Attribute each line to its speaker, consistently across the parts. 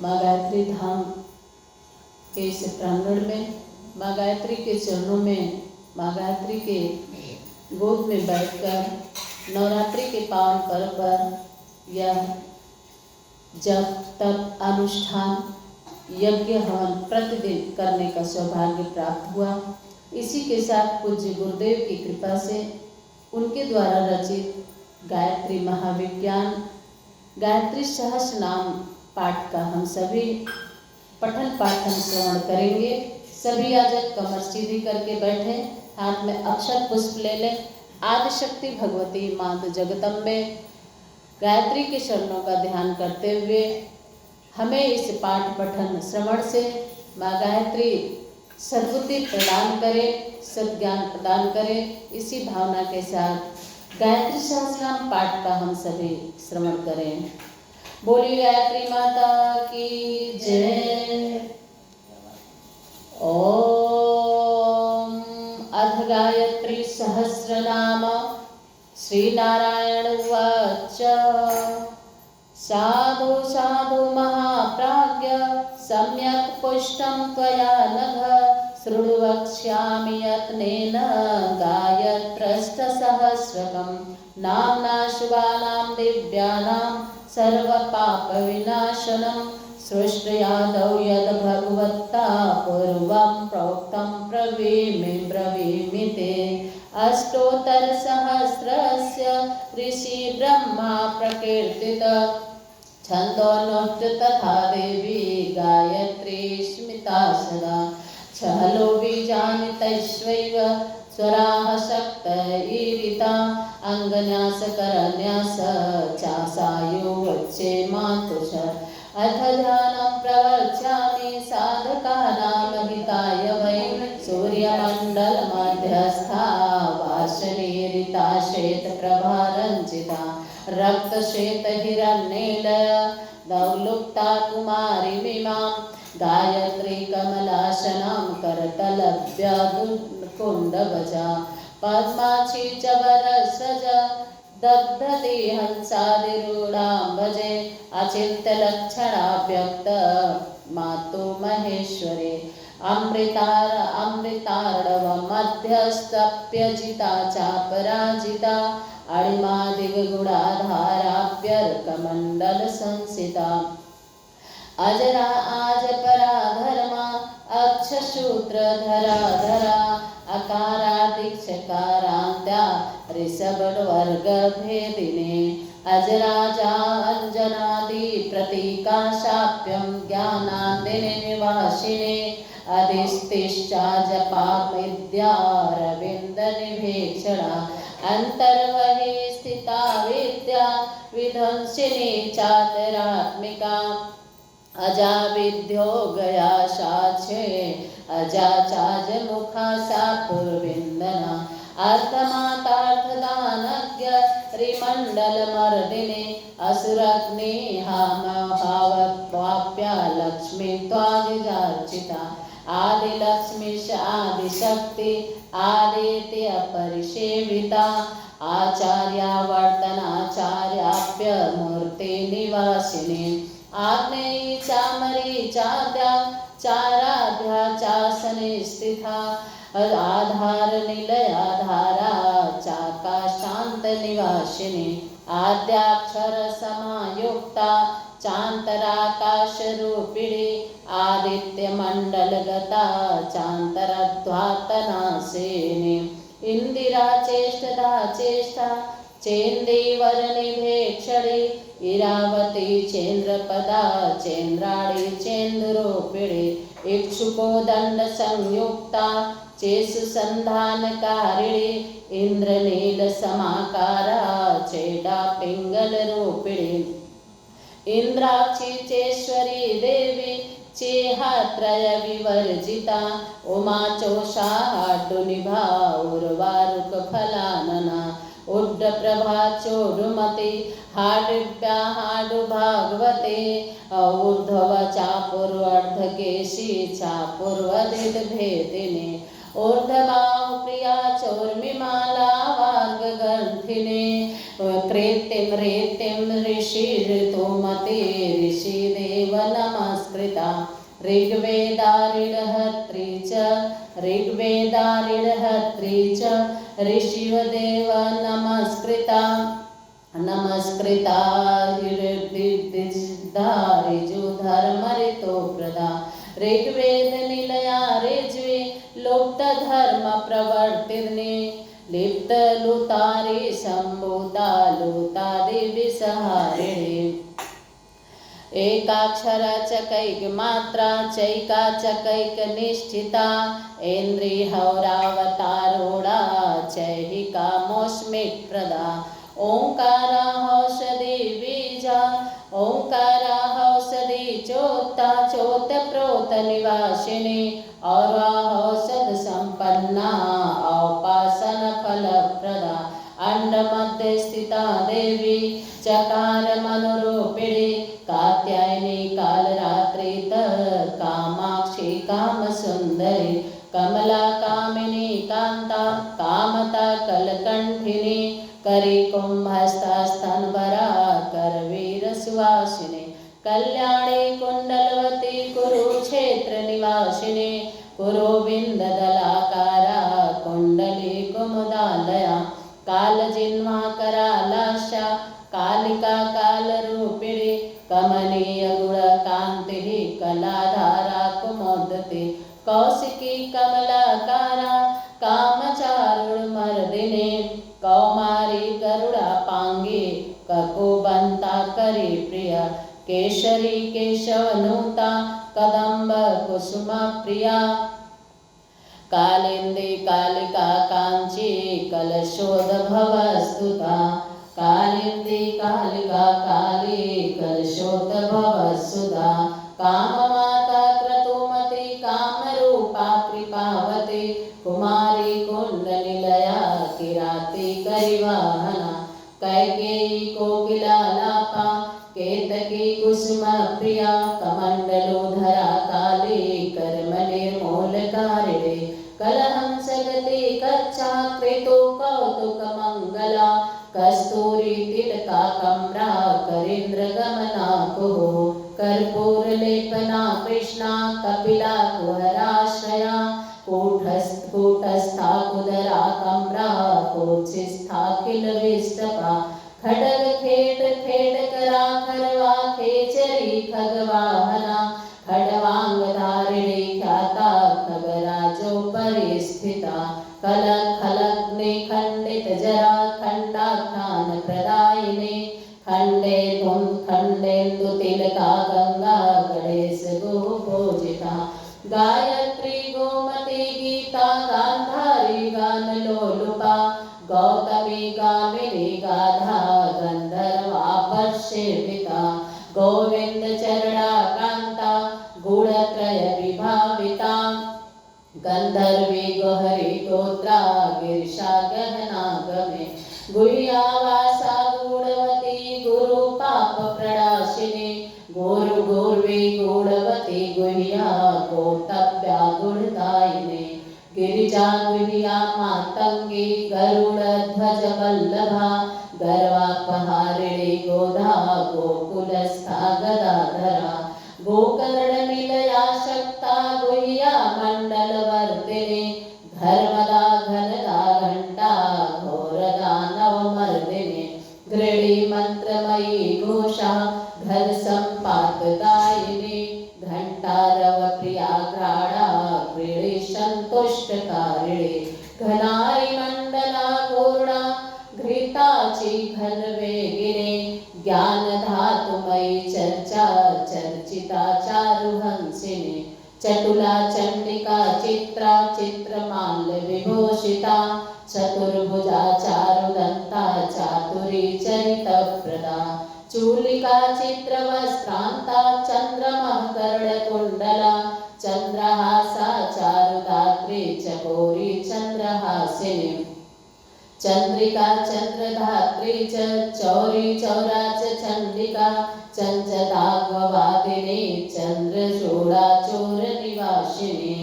Speaker 1: माँ गायत्री धाम के इस प्रांगण में माँ गायत्री के चरणों में माँ गायत्री के गोद में बैठकर नवरात्रि के पावन पर्व पर यह जप तप अनुष्ठान यज्ञ हवन प्रतिदिन करने का सौभाग्य प्राप्त हुआ। इसी के साथ पूज्य गुरुदेव की कृपा से उनके द्वारा रचित गायत्री महाविज्ञान गायत्री सहस्र नाम पाठ का हम सभी पठन पाठन श्रवण करेंगे। सभी आज कमर सीधी करके बैठे, हाथ में अक्षर पुष्प ले लें। आदिशक्ति भगवती माता जगदम्बे गायत्री के चरणों का ध्यान करते हुए हमें इस पाठ पठन श्रवण से माँ गायत्री सद्बुद्धि प्रदान करे, सद्ज्ञान प्रदान करे। इसी भावना के साथ गायत्री सहस्रनाम पाठ का हम सभी श्रवण करें। बोलिए गायत्री माता की जय। ओम अथ गायत्री सहस्रनाम श्रीनारायण उवाच। साधु साधु महाप्राज्ञ सम्यक् पुष्टं त्वया नघ शृणु वक्ष्यामि यत्नेन गायत्रष्टसहस्रकं नाम्ना शुभानां दिव्यानां सर्वपापविनाशनं सृष्ट्यादौ यद् भगवता पूर्वं प्रोक्तं ब्रवीमि ते। अष्टोत्तरसहस्रस्य ऋषि ब्रह्मा प्रकीर्तित छन्दोन्नोच्च तथा देवी गायत्री स्मिता सदा। छलो बीजानितैश्वैव स्वराः शक्त ईरिता अङ्गन्यास करन्यास चासायो वच्चे मातुष। अथ ध्यानं प्रवक्ष्यामि साधकानां हिताय वै। सूर्यमण्डलमध्यस्था वासनीरिता श्वेतप्रभारञ्जिता रक्तश्वेतहिरण्येलय दौलुक्ता कुमारीमिमां गायत्री कमलासनां करतलव्यकुण्डभजा पद्माक्षी च वरसजा दग्धति हंसादिरूढां भजे अचिन्त्यलक्षणा व्यक्त मातु महेश्वरे। अमृतार्णव मध्यस्तप्यजिता चापराजिता अणिमादिगुणाधाराप्यर्कमण्डल संसिता। अजरा आज परा धर्मा अक्षसूत्रधरा धरा अकारादिक्षकारान्त्या ऋषभवर्गभेदिने। अजराजा अंजनादि प्रतीका शाप्यं ज्ञानादिने निवासिने। अधिष्ठिष्टा जपा विद्यारविन्दनिभीक्षणा अन्तर्वहि स्थिता विद्या विध्वंसिनी चातरात्मिका। अजा विद्यो गया साक्षे अजा चाज मुखा सा पूर्विन्दना। अर्धमातार्थदानज्ञ रिमण्डलमर्दिने असुरग्निहामहावप्या लक्ष्मी त्वादिजार्चिता। आदिलक्ष्मीश आदिशक्ति आदिति अपरिसेविता। आचार्यावर्तनाचार्याप्य मूर्तिनिवासिनी। आग्नेयी चामरी चाद्या चाराध्या चासने स्थिता। आधार निलयाधारा चाकाशान्त निवासिनी। आद्याक्षर समायुक्ता चान्तराकाशरूपिणी। आदित्यमण्डलगता चान्तरध्वातनाशिनी। इंदिरा चेष्टदा चेष्टा चेन्दीवरनिभेक्षणे। इरावती चेन्द्रपदा चेन्द्राणी चेन्दुरूपिणी। इक्षुको दंड संयुक्ता चेसुसंधानकारिणी। इंद्रनील समाकारा चेडा पिंगल रूपिणी। इंद्राक्षी चेश्वरी देवी चेहात्रय विवर्जिता। उमा चोषाहाडुनिभा उर्वारुक फलानना। उड्डप्रभा चोरुमती हाडिव्या हाडु भागवते। ऊर्ध्व चापुर्वर्धकेशी चापुर्वदित भेदिने। ऊर्ध्वबाहु प्रिया चोर्मिमाला वाग्ग्रंथिने। कृतिं ऋषि ऋतुमती ऋषि देव नमः नमस्कृता ऋग्वेदारिडहत्री च ऋग्वेदारिडहत्री च ऋषिवदेव नमस्कृता नमस्कृता ऋजु धर्मरितो प्रदा ऋग्वेद निलया ऋज्वे लुप्त धर्म प्रवर्तिने लिप्त लुतारे संभूता लुता देवी सहारिणे एकाक्षर चकैक मात्रा चैका चकैक निष्ठिता इंद्रिहौरावतारूढ़ा चैहिका मौस्मिक प्रदा ओंकारा हौषधि बीजा ओंकारा हौषधि चोता चोत प्रोत निवासिनी और औषध संपन्ना औपासन फल प्रदा अंड मध्य स्थिता देवी चकार मनोरूपिणी कात्यायनी कालरात्रित कामाक्षी काम सुंदरी कमला कामिनी कांता कामता कलकंठिनी करी कुंभस्ता स्तनभरा करवीर सुवासिनी कल्याणी कुंडलवती कुरुक्षेत्र निवासिनी कुरुबिंददलाकारा कुंडली कुमुदालया कालजिन्वा करालाशा कालिका कालरूपिणी कमनीय गुणकान्तिः कलाधारा कुमोदति कौशिकी कमलाकारा कामचारुणमर्दिनी कौमारी गरुडापांगी ककुबन्ता करी प्रिया केशरी केशवनुता कदम्ब कुसुम प्रिया कालिंदी कालिका कांची कलशोद्भवस्तुता कालिंदी कालिका काली कलशोद्भवस्तुता काममाता क्रतुमती कामरूपा कृपावती कुमारी कुंडनिलया किराती करिवाहना कैकेयी कोकिलालापा केतकी कुसुम प्रिया कमंडलोधरा काली कर्मनिर्मूलकारिणे कलहंस गति कच्चा कृतो कौतुक मंगला कस्तूरी तिलका कमरा करीन्द्र गमना कुहु कर्पूर लेपना कृष्णा कपिला कुहराश्रया कूटस्था कुदरा कमरा कोचिस्था किल विष्टपा खडग खेट खेट करा खरवा खेचरी खगवाहना खडवांग धारिणी ख्याता खगराजो परिस्थिता कलक खलग्नि खंडित जरा खंडाख्यान प्रदायिनी खंडेन्दु तिलका गंगा गणेश गो पूजिता गायत्री गोमती गीता गांधारी गान लोलुपा गौतमी गामिनी गाधा गंधर्वापसेविता गोविंद चरणा कांता गुणत्रय विभाविता गंधर्वी गोहरी गोत्रा गिरिशा गहना गमे गुह्यावासा गुणवती गुरु पाप प्रणाशिनी गुरु गुर्वी गुणवती गुह्या गोतव्या गुणदायिनी गिरिजा गुह्या मातंगी गरुड़ ध्वज वल्लभा गर्वापहारिणी गोधा गोकुलस्था गदाधरा गोकर्ण निलया शक्ता गुह्या मंडल वर्तिनी धर्मदा घनदा घंटा घोरदा नवमर्दिनी गृणी मंत्रमयी घोषा घर संपातदायिनी घंटारव प्रिया ग्राड़ा गृणी संतुष्टकारिणी घनारी मंडला घोरणा घृताची घन वेगिनी ज्ञान धातुमयी चर्चा चर्चिता चारुहंसिनी चटुला चंडिका चित्रा चित्रमाल्य विभूषिता चतुर्भुजा चारुदंता चातुरी चरितप्रदा चूलिका चित्रवस्त्रांता चंद्रमः कर्णकुंडला चंद्रहासा चारुदात्री चकोरी चंद्रहासिनी चंद्रिका चंद्रधात्री च चौरी चौरा च चंडिका चंचदाग्वादिनी चंद्रचूड़ा चोर निवासिनी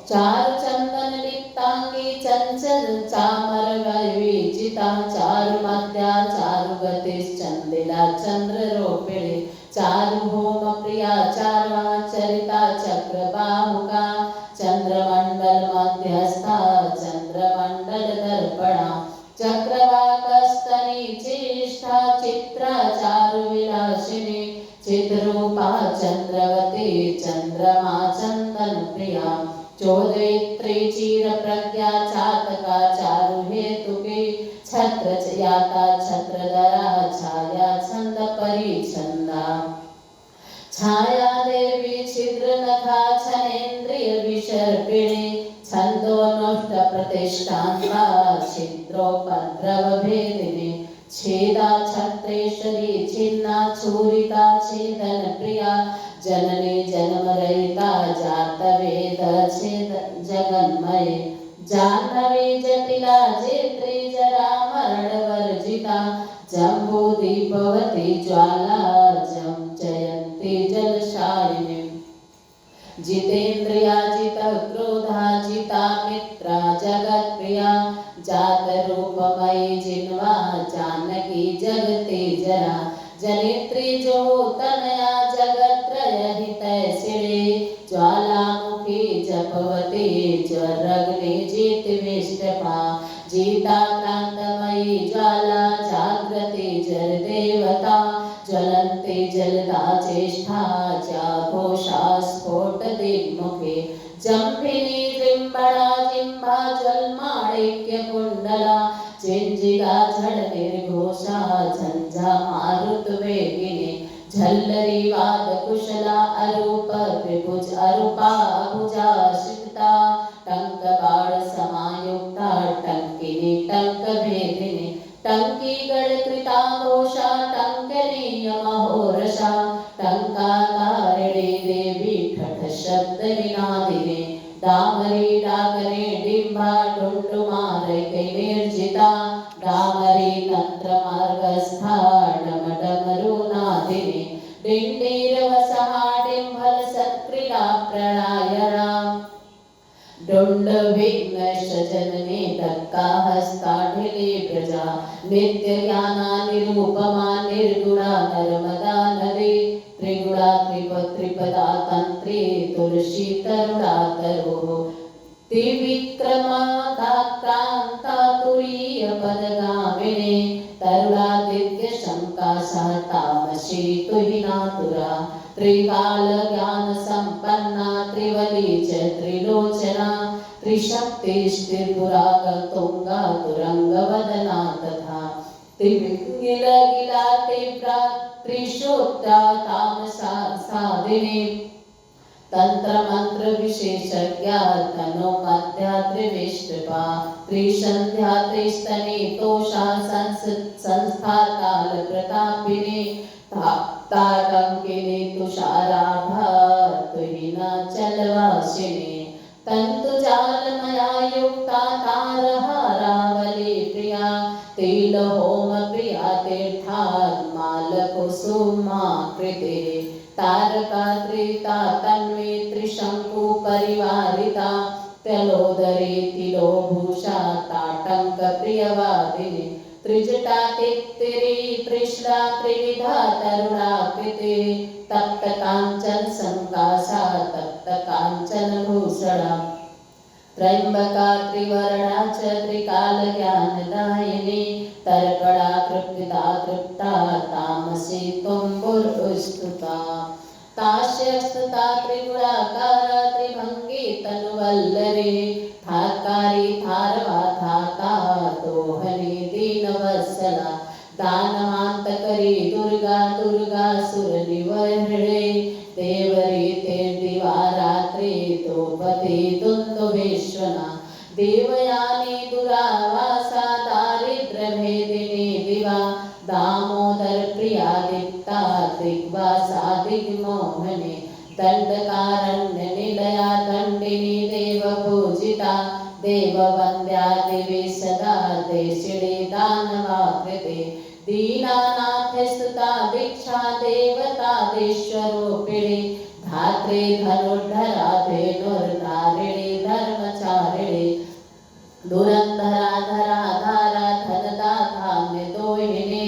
Speaker 1: चार चंदन लिप्तांगी चंचल चामर विचिता चारु मध्या चारु गतिश्चंदिला चंद्र रोपिणी चारु होम प्रिया चारु रूपा चंद्रवती चंद्रमा चंदन प्रिया चोदयित्री चीर प्रज्ञा चातका चारु हेतुके छत्र याता छत्रधरा छाया छंद परिछंदा छाया देवी छिद्र नखा छनेन्द्रिय विसर्पिणी छंदो नष्ट प्रतिष्ठान्ता छिद्रोपद्रव भेदिनी छेदा छत्रेश्वरी छिन्ना छूरिता छेदन प्रिया जननी जन्म रहिता जात वेद छेद जगन्मय जानवी जटिला जेत्री जरा मरण वर्जिता जम्बू दीपवती ज्वाला जम जयंती जलशालिनी जितेन्द्रिया जित क्रोधा जिता मित्रा जगत प्रिया जात रूपमयी जिन्वा जानकी जगते जरा जनेत्री जो तनया जगत्रय हितैषिणी ज्वालामुखी जपवती ज्वरग्नि जितविष्टपा जीता क्रांतमयी ज्वाला जागृति जलदेवता ज्वलन्ति जलदा चेष्टा चाघोषा स्फोट दिग्मुखे जम्भिनी जृम्भणा जिह्वा ज्वलमाणिक्य कुण्डला चिंजिगा झड़ निर्घोषा झंझा मारुत वेगिनी झल्लरी वाद कुशला अरूप त्रिभुज अरूपा भुजा शिखता टंक बाण समायुक्ता टंकिनी टंक भेदिनी टंकी गढ़ कृता घोषा टंकनीय महोरषा टंकाकारिणी देवी ठठ शब्द विनादिनी डामरी डाकरे डिंबा डुंडुमारके निर्जिता डामरी तंत्र मार्गस्था डम डमरुनादिनी डिंडीरवसहा डिंभल सत्क्रीडा प्रणायना डुंड विघ्न जननी दक्का हस्ताढिली प्रजा नित्य ज्ञाना निरूपमा निर्गुणा नर्मदा नदी त्रिगुणा त्रिपदा तंत्री तुलसी तरुणा तरो त्रिविक्रमा क्रांता तुरीय पदगामिनी तरुणादित्य शंका सहतामसी तुहिनातुरा त्रिकाल ज्ञान संपन्ना त्रिवली च त्रिलोचना त्रिशक्तिस्त्रिपुरा तुंगा तुरंगवदना तथा त्रिविगिला तीव्रा त्रिशोत्रा तामसा साधिनी तंत्र मंत्र विशेषज्ञा तनो मध्या त्रिविष्टपा त्रिसंध्या त्रिस्तनी तोषा संस्था ताल प्रतापिनी ताटंकिनी तुषाराभा तुहिना चलवासिनी तंतु जालमया युक्ता तारहारावली प्रिया तिल होम प्रिया तीर्थात्माल कुसुमा कृते तारका त्रिता तन्वी त्रिशंकु परिवारिता तलोदरी तिलोभूषा ताटंक प्रियवादिनी त्रिजटा तित्तिरी त्रिश्रा त्रिविधा तरुणाकृति तप्त कांचन संकासा तप्त कांचन भूषणा त्रयंबका त्रिवर्णा च त्रिकाल ज्ञानदायिनी तर्पणा तृप्तिदा तृप्ता तामसी तुम्बुरुस्तुता तास्यस्तुता त्रिगुणाकारा त्रिभंगी तनुवल्लरी थाकारी थारवा थाता दोहनी दीनवत्सला दानवांतकरी दुर्गा दुर्गा सुर निवर्हणे देवरी ते दिवारात्रि द्रौपदी दुन्दुभीश्वना देवयानी दुरावासा दारिद्र भेदिनी दिवा दामोदर प्रिया दीप्ता दिग्वासा दिग्मोहने दंडकारण्य निलया दंडिनी देव पूजिता देववन्द्या देवी सदा देशिणी दानवाकृते दीनानाथ स्तुता दीक्षा देवता देश्वरूपिणी धात्रे धनुर्धरा धेनुर्धारिणी धर्मचारिणी दुरंधरा धरा धारा धनदा धान्य दोहिनी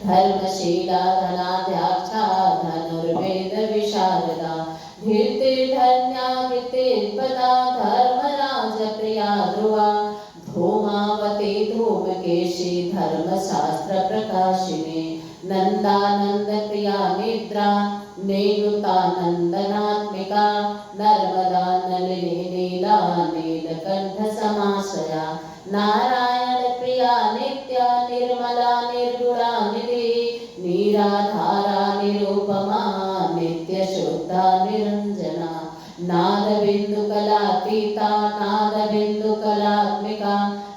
Speaker 1: धर्मशीला धनाध्याक्षा धनुर्वेद विशारदा धीर्तिर्धन्या कीर्तिर्पदा धर्मराज प्रिया ध्रुवा धूमावती धूमकेशी धर्मशास्त्र प्रकाशिनी नंदानंद प्रिया निद्रा नेयुता नंदनात्मिका नर्मदा नलिनी नीला नीलकंठ समाश्रया नारायण प्रिया नित्या निर्मला निर्गुणा निधि निराधारा निरुपमा नित्य शुद्धा निरंजना नाद कलातीता नाद कलात्मिका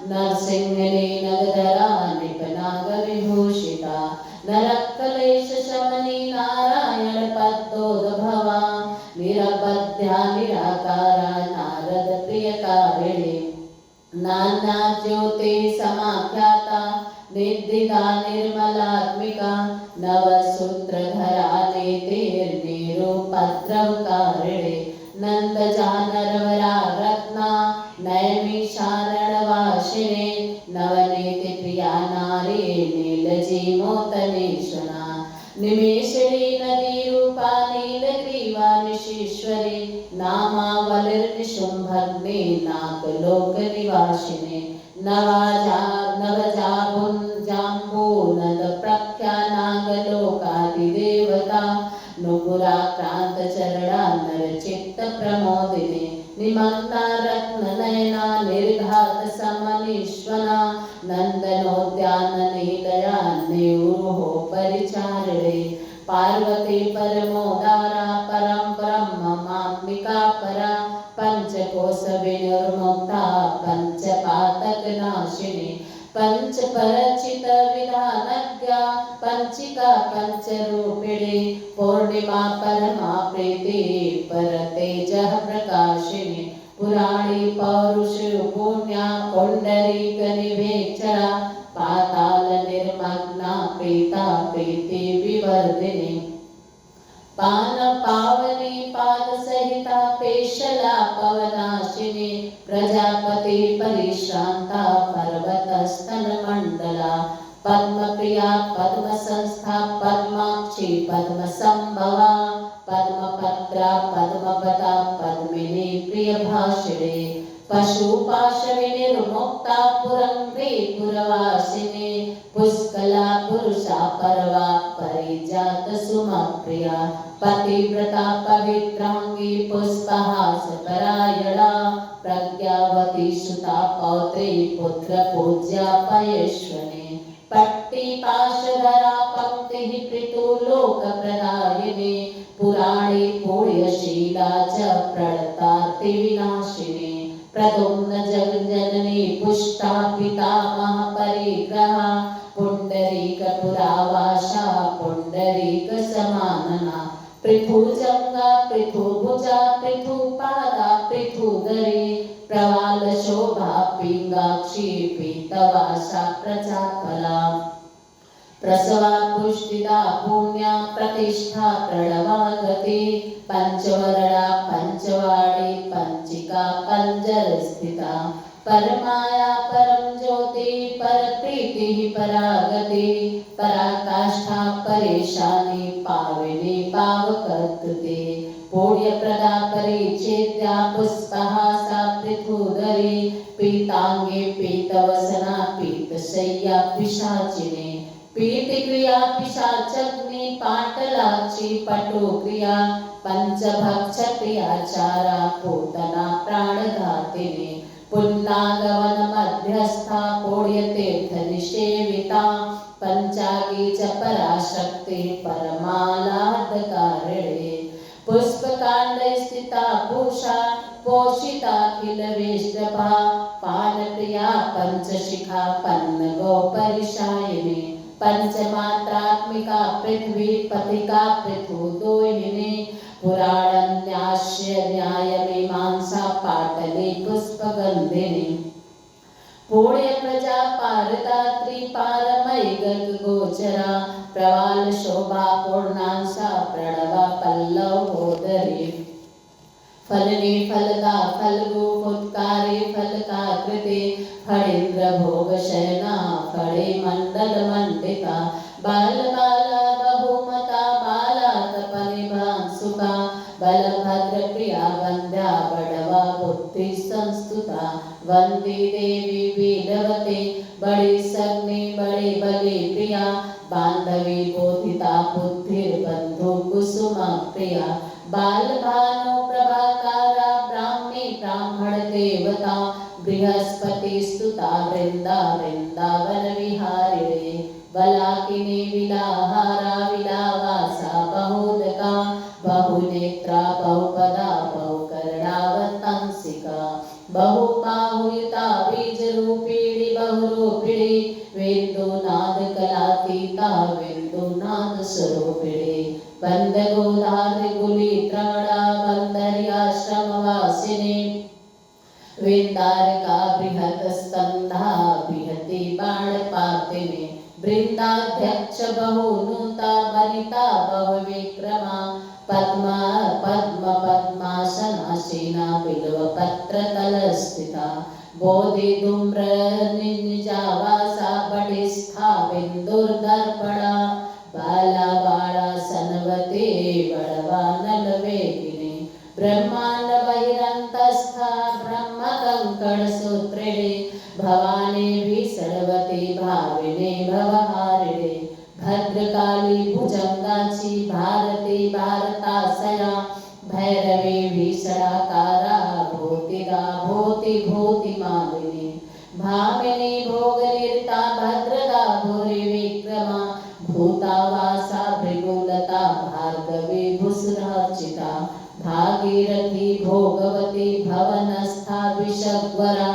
Speaker 1: नरसिंहने नगधरा निपनाग विभूषिता नरक्कलेश शमनी नारायण पद्मोद्भवा निरबध्या निराकारा नारद प्रियकारिणी नाना ज्योति समाख्याता निद्रिता निर्मलात्मिका नवसूत्रधरा नेतिर्निरुपद्रवकारिणे नंदजानरवरा रत्ना नैमिषारणवासिने नवनीति प्रिया नारी नीलजीमोतनेशना निमेषिणी नदी रूपा नीलग्रीवा निशीश्वरी नामावलिर्निशुम्भग्ने नागलोक निवासिने नवजाम्बूनद प्रख्या नागलोकादिदेवता नुपुराक्रांत चरणा नरचित्त प्रमोदिने निमग्ना रत्ननयना निर्घात समनीश्वना नंदनोद्यान निलया निवृहो परिचारिणे पार्वती परमोदारा परम ब्रह्ममात्मिका परा पंचकोश विनिर्मुक्ता पंचपातक नाशिनी पंच परचित विधानज्ञा पंचिका पंचरूपिणी पूर्णिमा परमा प्रीति पर तेजः प्रकाशिनी पुराणी पौरुष पुण्या पुंडरीक निवेक्षरा पाताल निर्मग्ना प्रीता प्रीति विवर्धिनी पान पावनी पाद सहिता पेशला पवनाशिनी प्रजापति परिश्रांता पर्वतस्तन मंडला पद्म प्रिया पद्म संस्था पद्माक्षी पद्म संभवा पद्मपत्रा पद्मपता पद्मिनी प्रिय भाषिणे पशुपाशविनिर्मुक्ता पुरंद्री पुरवासिनी पुष्कला पुरुषा परवा परिजात सुमप्रिया पतिव्रता पवित्रांगी पुष्पहास परायणा प्रज्ञावती सुता पौत्री पुत्र पूज्या पयेश्वनी पट्टी पाशधरा पंक्ति पृथुलोक प्रदायिनी पुराणी पुण्यशीला च प्रणतार्ति विनाशिनी प्रद्युम्न जगजननी पुष्टा पितामह परिग्रहा पुंडरीक पुरावासा पुंडरीक समानना पृथुजंगा पृथुभुजा पृथुपादा पृथुधरी प्रवाल शोभा पिंगाक्षी पीतवासा प्रजाफला प्रसवा पुष्टिदा पुण्या प्रतिष्ठा प्रणवागति पंचवरदा पंचवाड़ी पंचिका पंजर स्थिता परमाया परम ज्योति पर प्रीति परागति पराकाष्ठा परेशानी पाविनी पावकर्तृते पूर्य प्रदा परिचेत्या पुष्पहासा पृथुधरी पीतांगे पीतवसना पीतशय्या पिशाचिने पीतिक्रिया पिशाचग्नि पाटलाक्षी पटुक्रिया पंचभक्ष क्रियाचारा पूतना प्राणघातिनी पुन्नागवन मध्यस्था पुण्यतीर्थ निषेविता पंचागी च पराशक्ति परमालादकारिणे पुष्पकांड स्थिता पूषा पोषिता किल वेष्टभा पानप्रिया पंचशिखा पन्न गोपरिशायिनी पंचमात्रात्मिका पृथ्वी पथिका पृथुदोहिनी पुराणन्यास्य न्याय मीमांसा पाटली पुष्पगंधिनी पुण्य प्रजा पारदात्री पारमयी गर्ग गोचरा प्रवाल शोभा पूर्णांसा प्रणवा पल्लव होदरी फलनी फलदा फल्गु फुत्कारी फलकाकृति फणीन्द्र भोग शयना फणे मंडल मंडिता बाल बाला बहुमता बाला तपनिभांसुका बलभद्र प्रिया वंद्या बड़वा बुद्धि संस्तुता वंदी देवी वीरवती बड़ी सग्नि बड़ी बलि प्रिया बांधवी बोधिता बुद्धिर्बंधु कुसुमा प्रिया बालभानु प्रभाकारा ब्राह्मी ब्राह्मण देवता बृहस्पति स्तुता वृंदा वृंदावन विहारिणे वलाकिनी विलाहारा विलावासा बहुदका बहुनेत्रा बहुपदा बहुकर्णावतंसिका बहुबाहुयुता बीजरूपिणी बहुरूपिणी वेन्दुनाद कलातीता वेन्दुनाद स्वरूपिणी बंदगोधारिकुली त्रवणा बंदर्याश्रमवासिनी वेदारका बृहत स्कंधा बृहति बाणपातिनी वृंदाध्यक्ष बहुनुता वनिता बहुविक्रमा पद्मा पद्म पद्मासनासीना बिल्वपत्रतलस्थिता बोधि धूम्र निजावासा बलिष्ठा बिंदुर्दर्पणा बाला बाला सनवती बड़वानलवेगिनी ब्रह्मांड बहिरंतस्था ब्रह्म कंकण सूत्रिणी भवानी भीषणवती भाविनी भवहारिणी भद्रकाली भुजंगाची भारती भारताशया भैरवी भीषणाकारा भूतिदा भूति भूति मालिनी भामिनी भोगनिर्ता भद्रदा भूरि विक्रमा भूतावासा भृगुलता भार्गवी भुसुरार्चिता भागीरथी भोगवती भवनस्था विषग्वरा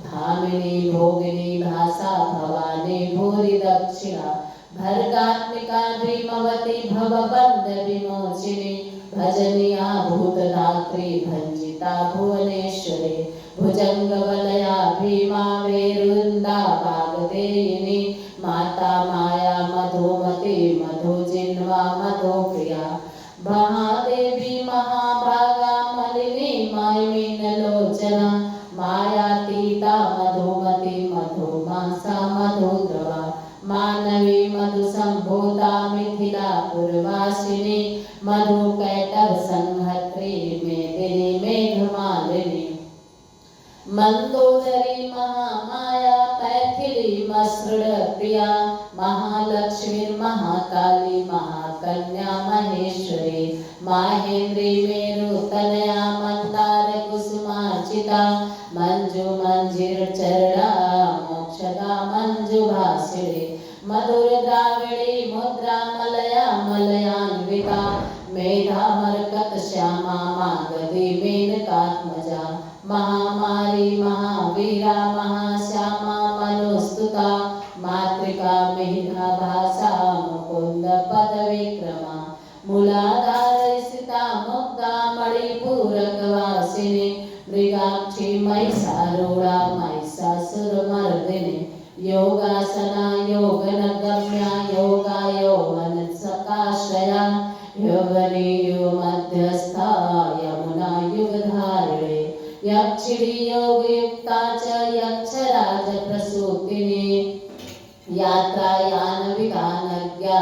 Speaker 1: भामिनी भोगिनी भासा भवानी भूरि दक्षिणा भर्गात्मिका भीमवती भवबंध विमोचिनी भजनिया भूतधात्री भंजिता भुवनेश्वरी भुजंगवलया भीमा वेरुंदा वागदेयिनी माता माया मधुमती मधुजिन्वा मधुप्रिया महादेवी महाभागा मलिनी मायमीनलोचना मायातीता मधुमती मधुमासा मधुद्रवा मानवी मधुसंभूता मिथिला पूर्वासिनी मधुकैटभ संहत्री मेदिनी मेघमालिनी मंदोदरी महामाया पैथिली मसृण प्रिया महालक्ष्मी महाकाली महाकन्या महेश्वरी माहेन्द्री मेरुतनया मंदार कुसुमार्चिता मंजु मंजिर चरणा मोक्षदा मंजु भासिनी मधुर द्राविणी मुद्रा मलया मलयान्विता मेधा मरकत श्यामा मागधी मेनकात्मजा महामारी महावीरा महाश्यामा मनुस्तुता मातृका मेधा भाषा मुकुंद पद विक्रमा मूलाधार स्थिता मुक्ता मणिपूरक वासिनी मृगाक्षी महिषारूढ़ा महिषासुरमर्दिनी योगासना योगनगम्या योगा यौवन सकाश्रया योगनी यो मध्यस्था यमुना युगधारिणे यक्षिणी योगयुक्ता च यक्षराज प्रसूतिनी यात्रायान विधानज्ञा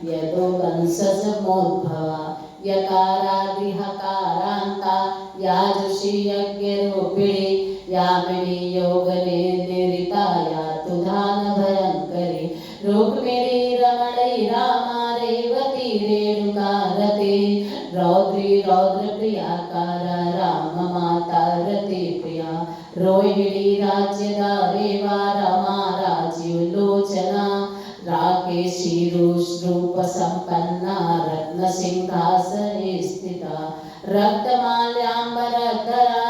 Speaker 1: यदो वंशजमोद्भवा यकारादिहकारान्ता याजुषी यज्ञरूपिणी यामिनी योगने निरिता यातुधान भयंकरी रुक्मिणी रमणी रामा रेवती रेणुकारती रौद्री रौद्रप्रियाकारा राम माता रति प्रिया रोहिणी राज्यदा रेवा रमा राजीवलोचना राकेशी रूप संपन्ना रत्न सिंहासने स्थिता रक्तमाल्याम्बरधरा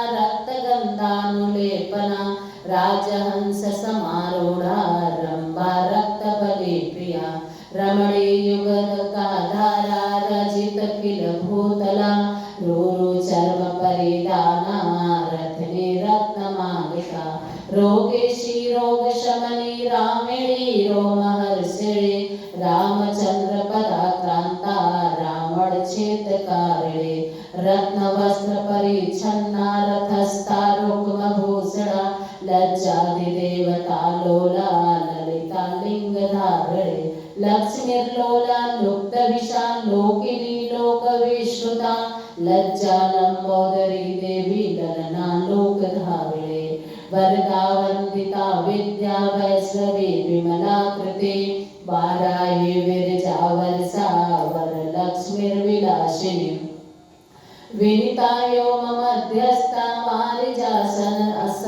Speaker 1: रक्तगंधानुलेपना राजहंस समारूढ़ा रंभा रक्तबली प्रिया रमणी युगधकाधारा रजित किल भूतला रूरु चर्म परिधाना रत्नी रत्नमालिका रोगेशी रोग शमनी रामिणी रोमहर्षिणी रामचंद्र पदाक्रांता रावण छेदकारिणी रत्नवस्त्र परिच्छन्ना रथस्था रुक्मभूषणा लज्जादिदेवता लोला ललिता लिंगधारिणी लक्ष्मीर्लोला लुप्तविषा लोकिनी लोकविश्रुता लज्जा लंबोदरी देवी ललना लोकधारिणी वरदा वंदिता विद्या वैष्णवी विमलाकृति वाराहि विरजावरसा वरलक्ष्मीर्विलासिनी विनीतायो मम मध्यस्था वारिजासन